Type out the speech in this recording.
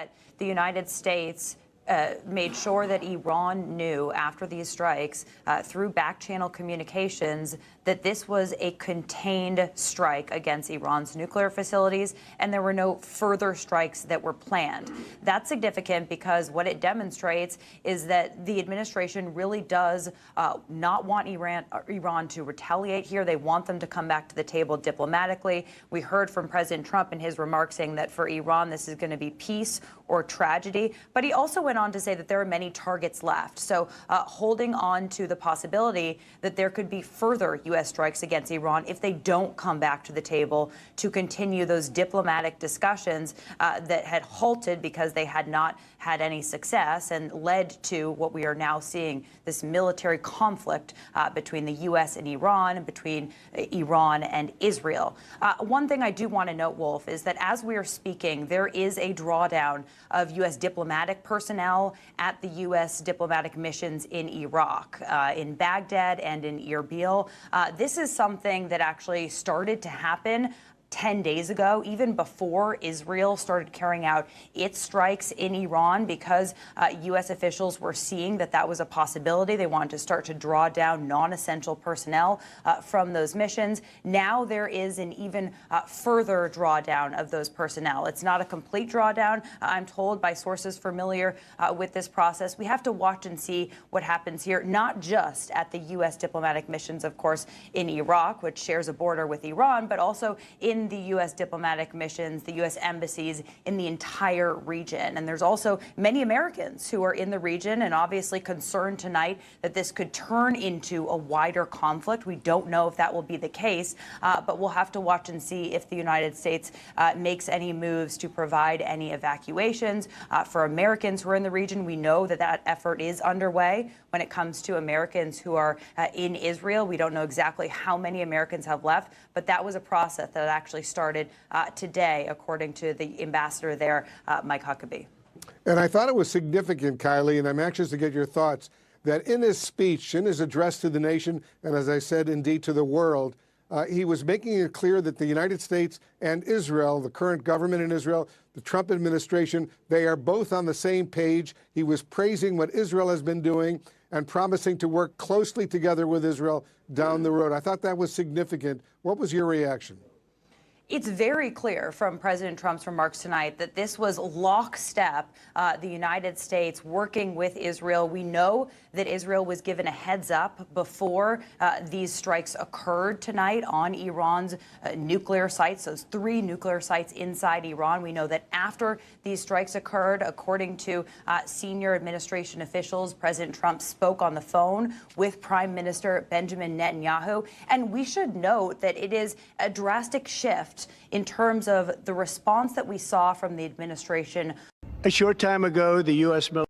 that the United States made sure that Iran knew after these strikes through back-channel communications that this was a contained strike against Iran's nuclear facilities, and there were no further strikes that were planned. That's significant because what it demonstrates is that the administration really does not want Iran to retaliate here. They want them to come back to the table diplomatically. We heard from President Trump in his remarks saying that for Iran, this is going to be peace or tragedy. But he also went on to say that there are many targets left. So holding on to the possibility that there could be further U.S. strikes against Iran if they don't come back to the table to continue those diplomatic discussions that had halted because they had not had any success and led to what we are now seeing, this military conflict between the U.S. and Iran, and between Iran and Israel. One thing I do want to note, Wolf, is that as we are speaking, there is a drawdown of U.S. diplomatic personnel at the U.S. diplomatic missions in Iraq, in Baghdad and in Erbil. This is something that actually started to happen 10 days ago, even before Israel started carrying out its strikes in Iran, because U.S. officials were seeing that that was a possibility. They wanted to start to draw down non-essential personnel from those missions. Now there is an even further drawdown of those personnel. It's not a complete drawdown, I'm told by sources familiar with this process. We have to watch and see what happens here, not just at the U.S. diplomatic missions, of course, in Iraq, which shares a border with Iran, but also in the U.S. diplomatic missions, the U.S. embassies in the entire region. And there's also many Americans who are in the region and obviously concerned tonight that this could turn into a wider conflict. We don't know if that will be the case, but we'll have to watch and see if the United States makes any moves to provide any evacuations for Americans who are in the region. We know that that effort is underway when it comes to Americans who are in Israel. We don't know exactly how many Americans have left, but that was a process that actually started today, according to the ambassador there, Mike Huckabee. And I thought it was significant, Kylie, and I'm anxious to get your thoughts, that in his speech, in his address to the nation, and as I said, indeed to the world, he was making it clear that the United States and Israel, the current government in Israel, the Trump administration, they are both on the same page. He was praising what Israel has been doing and promising to work closely together with Israel down the road. I thought that was significant. What was your reaction? It's very clear from President Trump's remarks tonight that this was lockstep, the United States working with Israel. We know that Israel was given a heads up before these strikes occurred tonight on Iran's nuclear sites, those 3 nuclear sites inside Iran. We know that after these strikes occurred, according to senior administration officials, President Trump spoke on the phone with Prime Minister Benjamin Netanyahu. And we should note that it is a drastic shift in terms of the response that we saw from the administration. A short time ago, the U.S. military